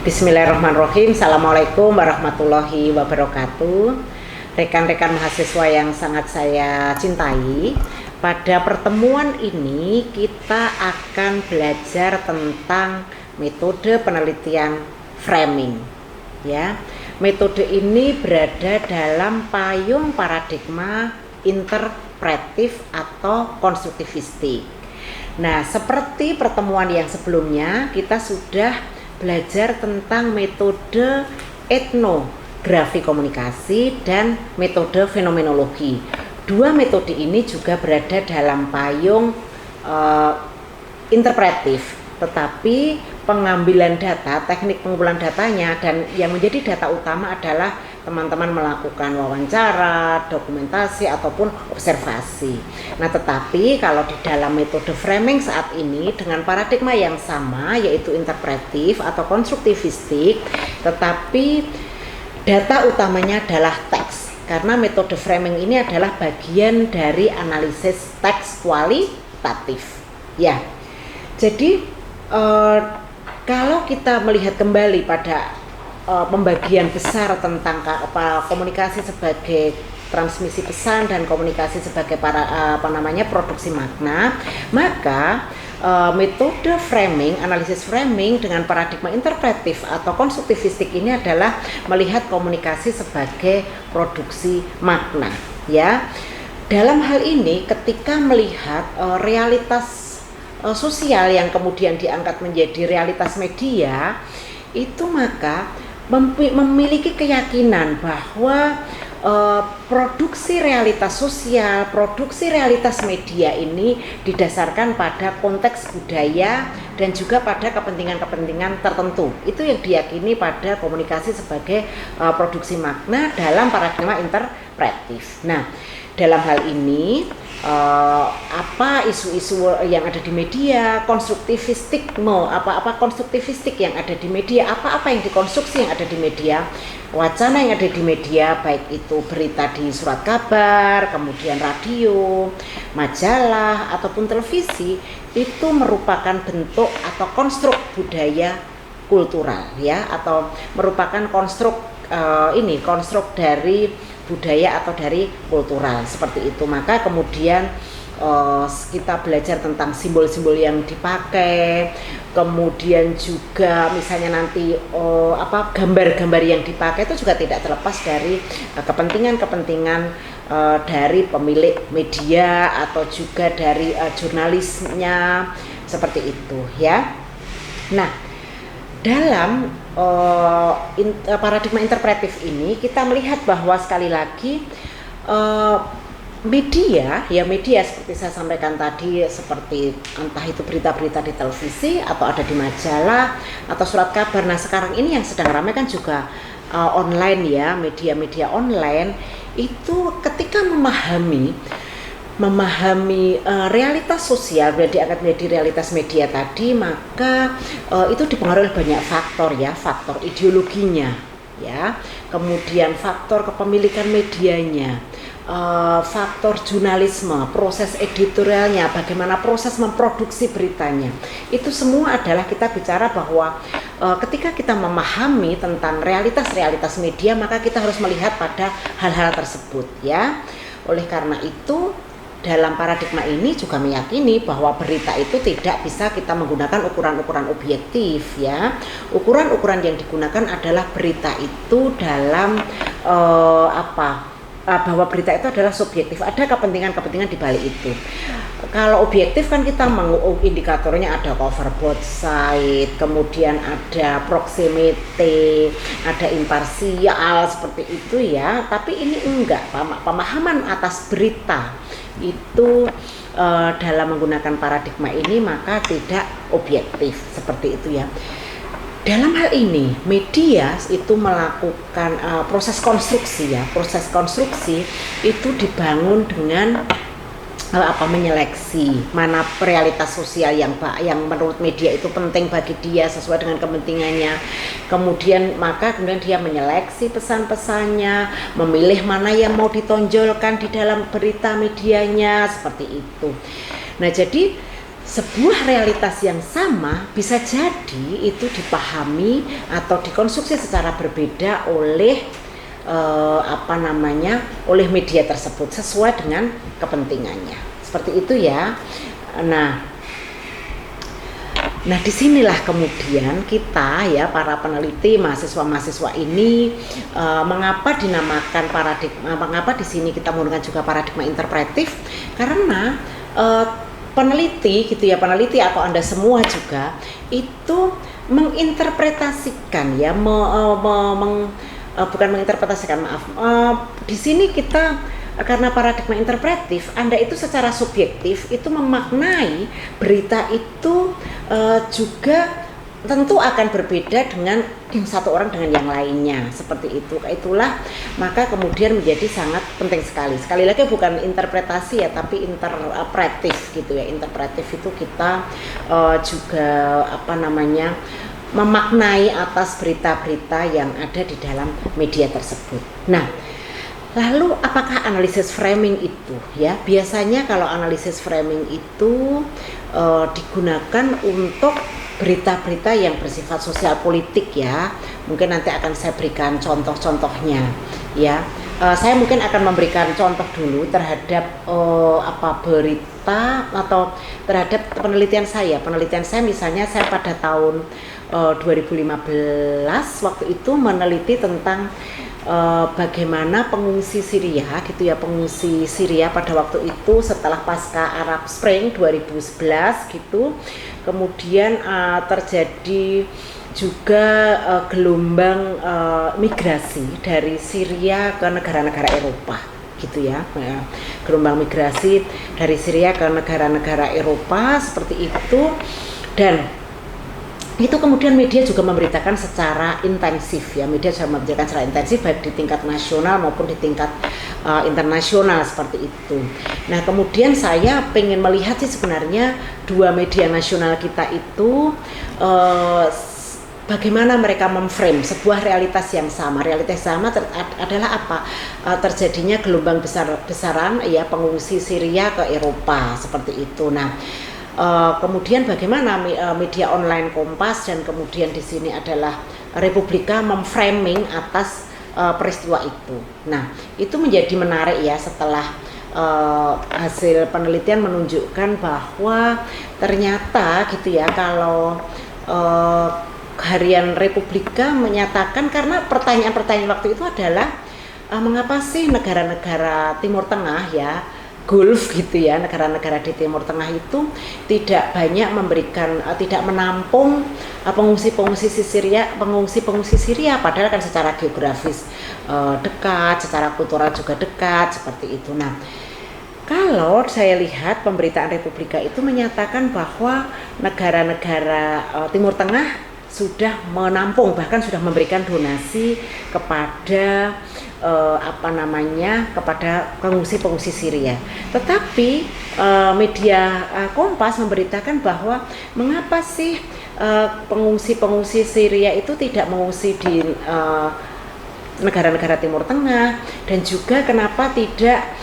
Bismillahirrahmanirrahim. Assalamualaikum warahmatullahi wabarakatuh. Rekan-rekan mahasiswa yang sangat saya cintai, pada pertemuan ini kita akan belajar tentang metode penelitian framing. Ya, metode ini berada dalam payung paradigma interpretif atau konstruktivistik. Nah, seperti pertemuan yang sebelumnya, kita sudah belajar tentang metode etnografi komunikasi dan metode fenomenologi. Dua metode ini juga berada dalam payung interpretif, tetapi pengambilan data, teknik pengumpulan datanya dan yang menjadi data utama adalah teman-teman melakukan wawancara, dokumentasi ataupun observasi. Nah, tetapi kalau di dalam metode framing saat ini dengan paradigma yang sama, yaitu interpretif atau konstruktivistik, tetapi data utamanya adalah teks. Karena metode framing ini adalah bagian dari analisis teks kualitatif. Ya. Jadi kalau kita melihat kembali pada pembagian besar tentang komunikasi sebagai transmisi pesan dan komunikasi sebagai produksi makna, maka metode framing, analisis framing dengan paradigma interpretif atau konstruktivistik ini adalah melihat komunikasi sebagai produksi makna. Ya, dalam hal ini ketika melihat realitas sosial yang kemudian diangkat menjadi realitas media, itu maka memiliki keyakinan bahwa produksi realitas sosial, produksi realitas media ini didasarkan pada konteks budaya dan juga pada kepentingan-kepentingan tertentu. Itu yang diyakini pada komunikasi sebagai produksi makna dalam paradigma interpretif. Nah, dalam hal ini apa isu-isu yang ada di media, apa konstruktivistik yang ada di media, apa yang dikonstruksi yang ada di media, wacana yang ada di media, baik itu berita di surat kabar, kemudian radio, majalah ataupun televisi, itu merupakan bentuk atau konstruk budaya kultural, ya, atau merupakan konstruk dari budaya atau dari kultural seperti itu. Maka kemudian kita belajar tentang simbol-simbol yang dipakai, kemudian juga misalnya nanti gambar-gambar yang dipakai itu juga tidak terlepas dari kepentingan-kepentingan dari pemilik media atau juga dari jurnalisnya seperti itu, ya. Nah, dalam paradigma interpretif ini kita melihat bahwa sekali lagi media seperti saya sampaikan tadi, seperti entah itu berita-berita di televisi atau ada di majalah atau surat kabar. Nah, sekarang ini yang sedang ramai kan juga online, ya, media-media online itu ketika memahami realitas sosial diangkat menjadi realitas media tadi, maka itu dipengaruhi oleh banyak faktor, ya, faktor ideologinya, ya, kemudian faktor kepemilikan medianya, faktor jurnalisme, proses editorialnya, bagaimana proses memproduksi beritanya. Itu semua adalah kita bicara bahwa ketika kita memahami tentang realitas media, maka kita harus melihat pada hal-hal tersebut, ya. Oleh karena itu, dalam paradigma ini juga meyakini bahwa berita itu tidak bisa kita menggunakan ukuran-ukuran objektif, ya. Ukuran-ukuran yang digunakan adalah berita itu dalam bahwa berita itu adalah subjektif, ada kepentingan-kepentingan di balik itu. Kalau objektif kan kita indikatornya ada cover both side, kemudian ada proximity, ada imparsial seperti itu, ya. Tapi ini enggak, pemahaman atas berita itu dalam menggunakan paradigma ini maka tidak objektif seperti itu, ya. Dalam hal ini media itu melakukan proses konstruksi, ya. Proses konstruksi itu dibangun dengan menyeleksi mana realitas sosial yang menurut media itu penting bagi dia sesuai dengan kepentingannya. Kemudian dia menyeleksi pesan-pesannya, memilih mana yang mau ditonjolkan di dalam berita medianya seperti itu. Nah, jadi sebuah realitas yang sama bisa jadi itu dipahami atau dikonstruksi secara berbeda oleh oleh media tersebut sesuai dengan kepentingannya. Seperti itu ya. Nah, disinilah kemudian kita ya para peneliti mahasiswa-mahasiswa ini mengapa di sini kita menggunakan juga paradigma interpretif, karena peneliti gitu ya, peneliti atau Anda semua juga itu menginterpretasikan ya, bukan menginterpretasikan, maaf. Di sini kita karena paradigma interpretif, Anda itu secara subjektif itu memaknai berita itu juga tentu akan berbeda dengan satu orang dengan yang lainnya, seperti itu. Itulah maka kemudian menjadi sangat penting sekali. Sekali lagi bukan interpretasi ya, tapi interpretif gitu ya. Interpretif itu kita juga memaknai atas berita-berita yang ada di dalam media tersebut. Nah, lalu apakah analisis framing itu ya? Biasanya kalau analisis framing itu digunakan untuk berita-berita yang bersifat sosial politik ya. Mungkin nanti akan saya berikan contoh-contohnya ya. Saya mungkin akan memberikan contoh dulu terhadap berita atau terhadap penelitian saya. Penelitian saya misalnya saya pada tahun 2015 waktu itu meneliti tentang bagaimana pengungsi Syria gitu ya, pengungsi Syria pada waktu itu setelah pasca Arab Spring 2011 gitu, kemudian terjadi juga gelombang migrasi dari Syria ke negara-negara Eropa gitu ya, gelombang migrasi dari Syria ke negara-negara Eropa seperti itu. Dan itu kemudian media juga memberitakan secara intensif ya, media juga memberitakan secara intensif baik di tingkat nasional maupun di tingkat internasional seperti itu. Nah kemudian saya pengen melihat sih sebenarnya dua media nasional kita itu bagaimana mereka memframe sebuah realitas yang sama. Realitas sama adalah apa? Terjadinya gelombang besar-besaran ya pengungsi Syria ke Eropa seperti itu. Nah kemudian bagaimana media online Kompas dan kemudian di sini adalah Republika memframing atas peristiwa itu. Nah, itu menjadi menarik ya setelah hasil penelitian menunjukkan bahwa ternyata gitu ya kalau harian Republika menyatakan, karena pertanyaan-pertanyaan waktu itu adalah mengapa sih negara-negara Timur Tengah ya, Gulf gitu ya, negara-negara di Timur Tengah itu tidak banyak memberikan, tidak menampung pengungsi-pengungsi Syria, padahal kan secara geografis dekat, secara kultural juga dekat seperti itu. Nah, kalau saya lihat pemberitaan Republika itu menyatakan bahwa negara-negara Timur Tengah sudah menampung, bahkan sudah memberikan donasi kepada kepada pengungsi-pengungsi Syria. Tetapi media Kompas memberitakan bahwa mengapa sih pengungsi-pengungsi Syria itu tidak mengungsi di negara-negara Timur Tengah, dan juga kenapa tidak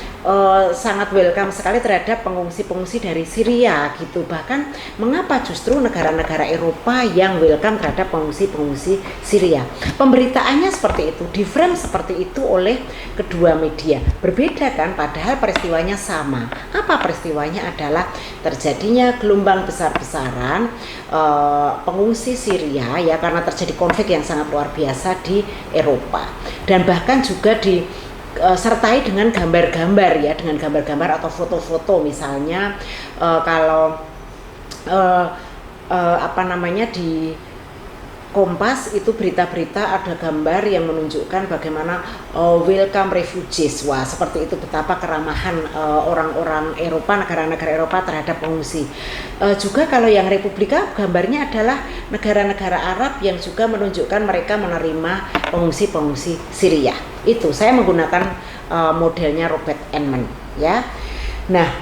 sangat welcome sekali terhadap pengungsi-pengungsi dari Syria gitu. Bahkan mengapa justru negara-negara Eropa yang welcome terhadap pengungsi-pengungsi Syria. Pemberitaannya seperti itu, diframe seperti itu oleh kedua media. Berbeda kan, padahal peristiwanya sama. Apa peristiwanya? Adalah terjadinya gelombang besar-besaran pengungsi Syria ya, karena terjadi konflik yang sangat luar biasa di Eropa. Dan bahkan juga sertai dengan gambar-gambar ya, dengan gambar-gambar atau foto-foto misalnya kalau di Kompas itu berita-berita ada gambar yang menunjukkan bagaimana welcome refugees. Wah, seperti itu, betapa keramahan orang-orang Eropa, negara-negara Eropa terhadap pengungsi. Juga kalau yang Republika gambarnya adalah negara-negara Arab yang juga menunjukkan mereka menerima pengungsi-pengungsi Syria. Itu saya menggunakan modelnya Robert Enman ya. Nah,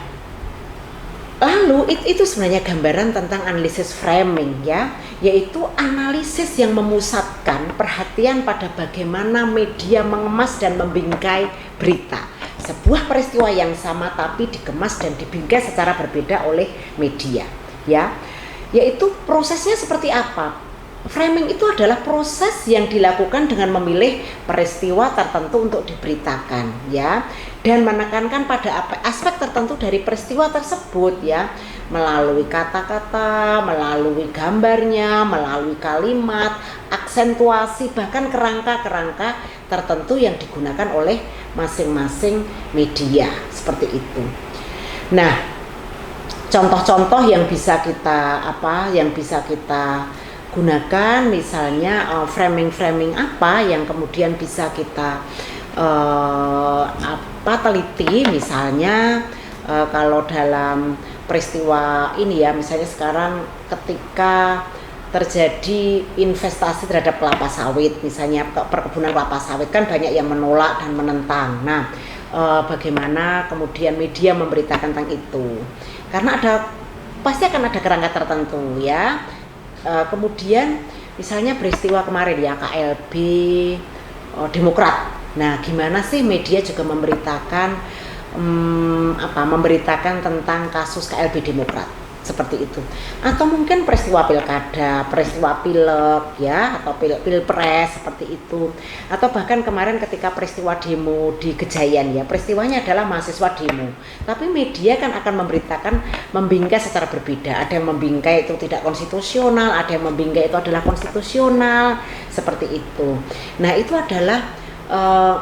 lalu itu sebenarnya gambaran tentang analisis framing ya, yaitu analisis yang memusatkan perhatian pada bagaimana media mengemas dan membingkai berita. Sebuah peristiwa yang sama tapi dikemas dan dibingkai secara berbeda oleh media. ya. Yaitu prosesnya seperti apa? Framing itu adalah proses yang dilakukan dengan memilih peristiwa tertentu untuk diberitakan, ya, dan menekankan pada aspek tertentu dari peristiwa tersebut, ya, melalui kata-kata, melalui gambarnya, melalui kalimat, aksentuasi, bahkan kerangka-kerangka tertentu yang digunakan oleh masing-masing media, seperti itu. Nah, contoh-contoh yang bisa kita gunakan, misalnya framing-framing apa yang kemudian bisa kita teliti, misalnya kalau dalam peristiwa ini, ya, misalnya sekarang ketika terjadi investasi terhadap kelapa sawit, misalnya perkebunan kelapa sawit, kan banyak yang menolak dan menentang. Nah, bagaimana kemudian media memberitakan tentang itu, karena pasti akan ada kerangka tertentu, ya. Kemudian misalnya peristiwa kemarin, ya, KLB Demokrat. Nah, gimana sih media juga memberitakan tentang kasus KLB Demokrat, seperti itu. Atau mungkin peristiwa pilkada, peristiwa pileg, ya, atau pilpres, seperti itu. Atau bahkan kemarin ketika peristiwa demo di Gejayan, ya, peristiwanya adalah mahasiswa demo, tapi media kan akan membingkai secara berbeda. Ada yang membingkai itu tidak konstitusional, ada yang membingkai itu adalah konstitusional, seperti itu. Nah, itu adalah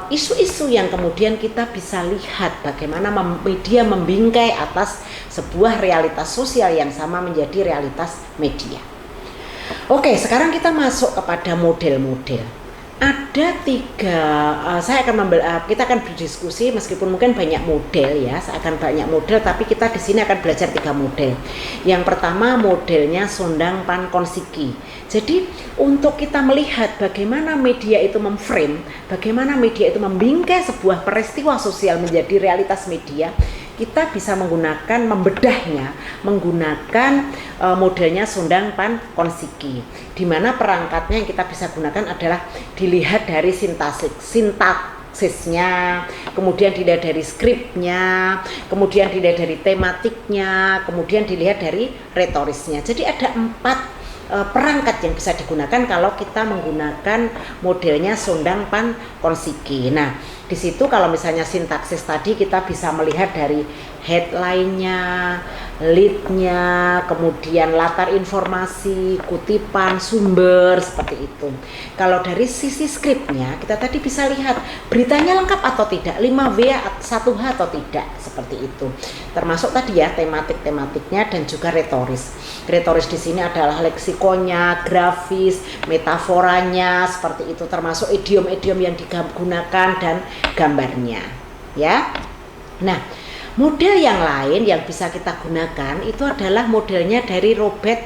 isu-isu yang kemudian kita bisa lihat bagaimana media membingkai atas sebuah realitas sosial yang sama menjadi realitas media. Oke, sekarang kita masuk kepada model-model. Ada 3, kita akan berdiskusi meskipun mungkin banyak model, ya, tapi kita di sini akan belajar 3 model. Yang pertama modelnya Sondang Pan Konsiki. Jadi untuk kita melihat bagaimana media itu memframe, bagaimana media itu membingkai sebuah peristiwa sosial menjadi realitas media, kita bisa membedahnya menggunakan modelnya Sondang Pan Konsiki, di mana perangkatnya yang kita bisa gunakan adalah dilihat dari sintaksisnya, kemudian dilihat dari skripnya, kemudian dilihat dari tematiknya, kemudian dilihat dari retorisnya. Jadi ada 4 perangkat yang bisa digunakan kalau kita menggunakan modelnya Sondang Pan Konsiki. Nah, di situ kalau misalnya sintaksis tadi kita bisa melihat dari headline-nya, lead-nya, kemudian latar informasi, kutipan, sumber, seperti itu. Kalau dari sisi skripnya, kita tadi bisa lihat beritanya lengkap atau tidak, 5W 1H atau tidak, seperti itu. Termasuk tadi, ya, tematiknya dan juga retoris. Retoris di sini adalah leksikonya, grafis, metaforanya, seperti itu, termasuk idiom-idiom yang digunakan dan gambarnya, ya. Nah, model yang lain yang bisa kita gunakan itu adalah modelnya dari Robert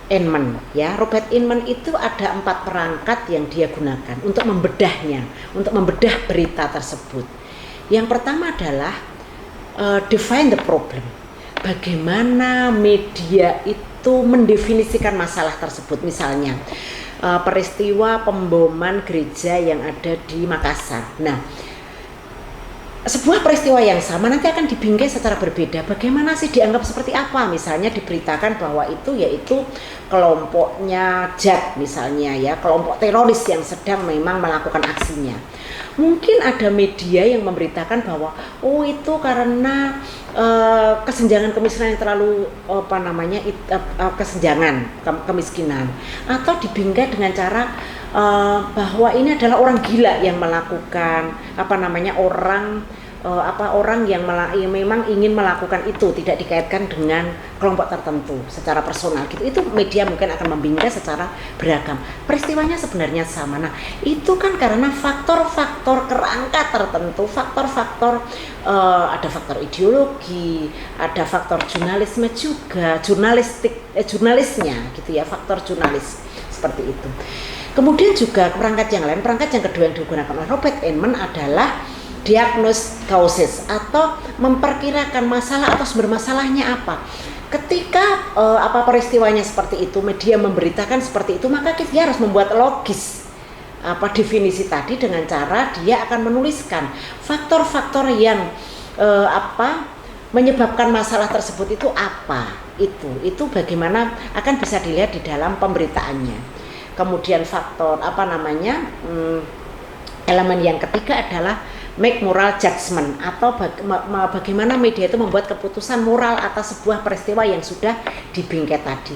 Inman, ya. Robert Inman itu ada 4 perangkat yang dia gunakan untuk membedahnya, untuk membedah berita tersebut. Yang pertama adalah define the problem. Bagaimana media itu mendefinisikan masalah tersebut. Misalnya peristiwa pemboman gereja yang ada di Makassar. Nah, sebuah peristiwa yang sama nanti akan dibingkai secara berbeda. Bagaimana sih, dianggap seperti apa? Misalnya diberitakan bahwa itu yaitu kelompoknya JAD, misalnya, ya, kelompok teroris yang sedang memang melakukan aksinya. Mungkin ada media yang memberitakan bahwa itu karena kesenjangan kemiskinan yang terlalu kemiskinan, atau dibingkai dengan cara bahwa ini adalah orang gila yang melakukan orang yang memang ingin melakukan itu, tidak dikaitkan dengan kelompok tertentu secara personal, gitu. Itu media mungkin akan membingkai secara beragam. Peristiwanya sebenarnya sama. Nah, itu kan karena faktor-faktor kerangka tertentu, ada faktor ideologi, ada faktor jurnalisme juga, jurnalisnya, gitu, ya, faktor jurnalis, seperti itu. Kemudian juga perangkat yang kedua yang digunakan oleh Robert Inman adalah diagnosis causes, atau memperkirakan masalah atau sumber masalahnya apa. Ketika peristiwanya seperti itu, media memberitakan seperti itu, maka dia harus membuat logis definisi tadi dengan cara dia akan menuliskan faktor-faktor yang menyebabkan masalah tersebut itu apa? Itu bagaimana akan bisa dilihat di dalam pemberitaannya. Kemudian faktor elemen yang ketiga adalah make moral judgment, atau bagaimana media itu membuat keputusan moral atas sebuah peristiwa yang sudah dibingkai tadi.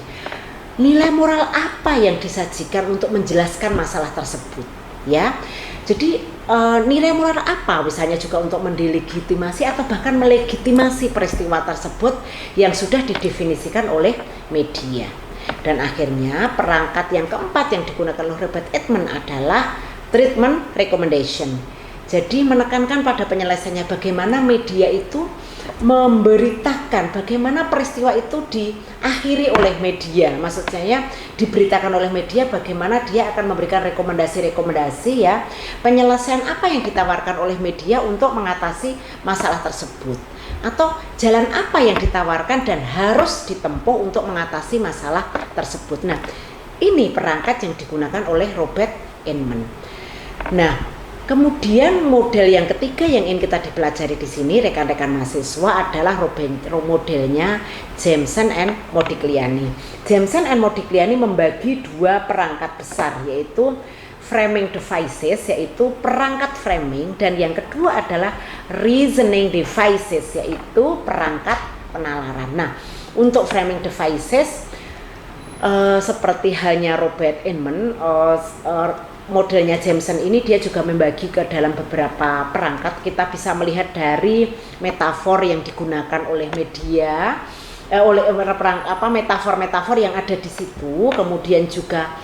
Nilai moral apa yang disajikan untuk menjelaskan masalah tersebut, ya. Jadi nilai moral apa misalnya juga untuk mendelegitimasi atau bahkan melegitimasi peristiwa tersebut yang sudah didefinisikan oleh media. Dan akhirnya perangkat yang keempat yang digunakan oleh Robert Eddman adalah treatment recommendation. Jadi menekankan pada penyelesaiannya, bagaimana media itu memberitakan, bagaimana peristiwa itu diakhiri oleh media. Maksudnya ya, diberitakan oleh media bagaimana dia akan memberikan rekomendasi-rekomendasi, ya, penyelesaian apa yang ditawarkan oleh media untuk mengatasi masalah tersebut, atau jalan apa yang ditawarkan dan harus ditempuh untuk mengatasi masalah tersebut. Nah, ini perangkat yang digunakan oleh Robert Eddman. Nah, kemudian model yang ketiga yang ingin kita dipelajari di sini rekan-rekan mahasiswa adalah modelnya Jameson and Modigliani. Jameson and Modigliani membagi dua perangkat besar, yaitu framing devices, yaitu perangkat framing, dan yang kedua adalah reasoning devices, yaitu perangkat penalaran. Nah, untuk framing devices seperti halnya Robert Eddman, modelnya Jameson ini dia juga membagi ke dalam beberapa perangkat. Kita bisa melihat dari metafor yang digunakan oleh media, metafor-metafor yang ada di situ, kemudian juga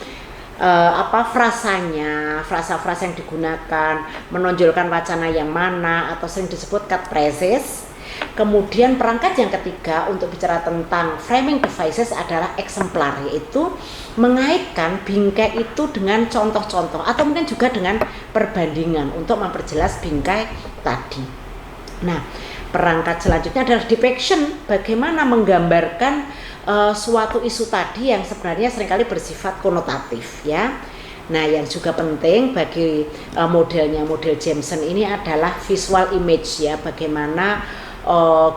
frasa-frasa yang digunakan, menonjolkan wacana yang mana atau sering disebut cut phrases. Kemudian perangkat yang ketiga untuk bicara tentang framing devices adalah eksemplar, yaitu mengaitkan bingkai itu dengan contoh-contoh atau mungkin juga dengan perbandingan untuk memperjelas bingkai tadi. Nah, perangkat selanjutnya adalah depiction, bagaimana menggambarkan suatu isu tadi yang sebenarnya seringkali bersifat konotatif, ya. Nah, yang juga penting bagi model Jameson ini adalah visual image, ya, bagaimana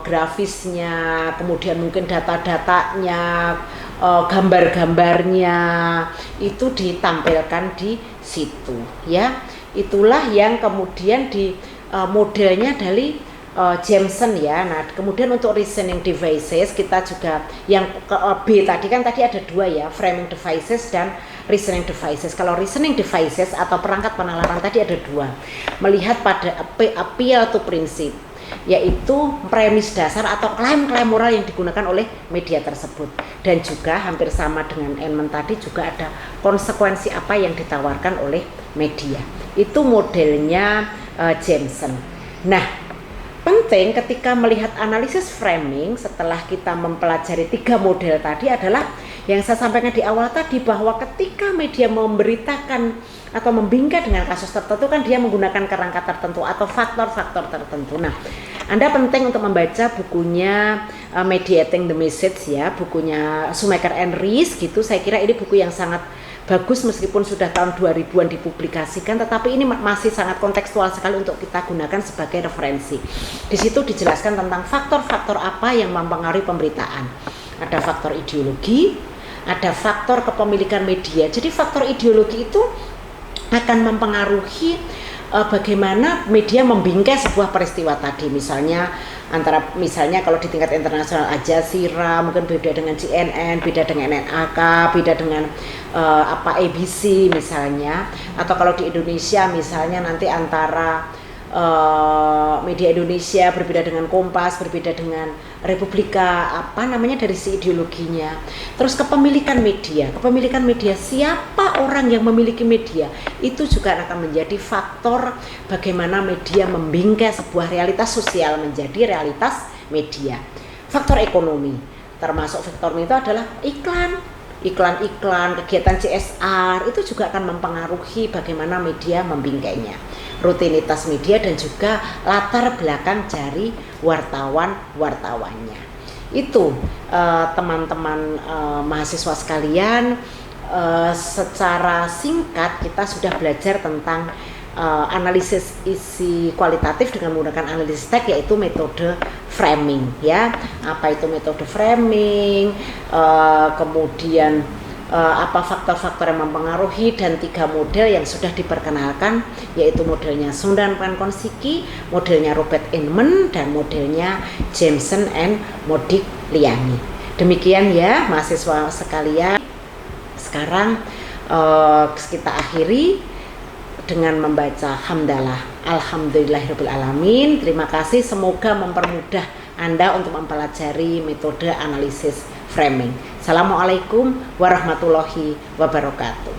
grafisnya, kemudian mungkin data-datanya, gambar-gambarnya itu ditampilkan di situ, ya. Itulah yang kemudian di modelnya dari Jameson, ya. Nah, kemudian untuk reasoning devices kita juga yang B tadi ada dua, ya, framing devices dan reasoning devices. Kalau reasoning devices atau perangkat penalaran tadi ada dua, melihat pada appeal to prinsip, yaitu premis dasar atau klaim-klaim moral yang digunakan oleh media tersebut, dan juga hampir sama dengan Eddman tadi juga ada konsekuensi apa yang ditawarkan oleh media. Itu modelnya Jameson. Nah, penting ketika melihat analisis framing setelah kita mempelajari tiga model tadi adalah yang saya sampaikan di awal tadi, bahwa ketika media memberitakan atau membingkai dengan kasus tertentu kan dia menggunakan kerangka tertentu atau faktor-faktor tertentu. Nah, Anda penting untuk membaca bukunya Mediating the Message, ya, bukunya Schumacher and Rees gitu. Saya kira ini buku yang sangat bagus meskipun sudah tahun 2000-an dipublikasikan, tetapi ini masih sangat kontekstual sekali untuk kita gunakan sebagai referensi. Di situ dijelaskan tentang faktor-faktor apa yang mempengaruhi pemberitaan. Ada faktor ideologi, ada faktor kepemilikan media. Jadi faktor ideologi itu akan mempengaruhi bagaimana media membingkai sebuah peristiwa tadi. Misalnya kalau di tingkat internasional Al Jazeera mungkin beda dengan CNN, beda dengan NHK, beda dengan ABC misalnya. Atau kalau di Indonesia misalnya nanti antara media Indonesia berbeda dengan Kompas, berbeda dengan Republika, dari si ideologinya. Terus kepemilikan media, siapa orang yang memiliki media, itu juga akan menjadi faktor bagaimana media membingkai sebuah realitas sosial menjadi realitas media. Faktor ekonomi, termasuk faktor itu adalah iklan, kegiatan CSR, itu juga akan mempengaruhi bagaimana media membingkainya. Rutinitas media dan juga latar belakang dari wartawan-wartawannya. Itu teman-teman mahasiswa sekalian, secara singkat kita sudah belajar tentang analisis isi kualitatif dengan menggunakan analisis teks, yaitu metode framing ya. Apa itu metode framing, kemudian apa faktor-faktor yang mempengaruhi, dan 3 model yang sudah diperkenalkan, yaitu modelnya Sundan-Pankowski, modelnya Robert Inman, dan modelnya Jameson and Modigliani. Demikian ya mahasiswa sekalian. Sekarang kita akhiri dengan membaca hamdalah. Alhamdulillahirabbil alamin. Terima kasih, semoga mempermudah Anda untuk mempelajari metode analisis framing. Assalamualaikum warahmatullahi wabarakatuh.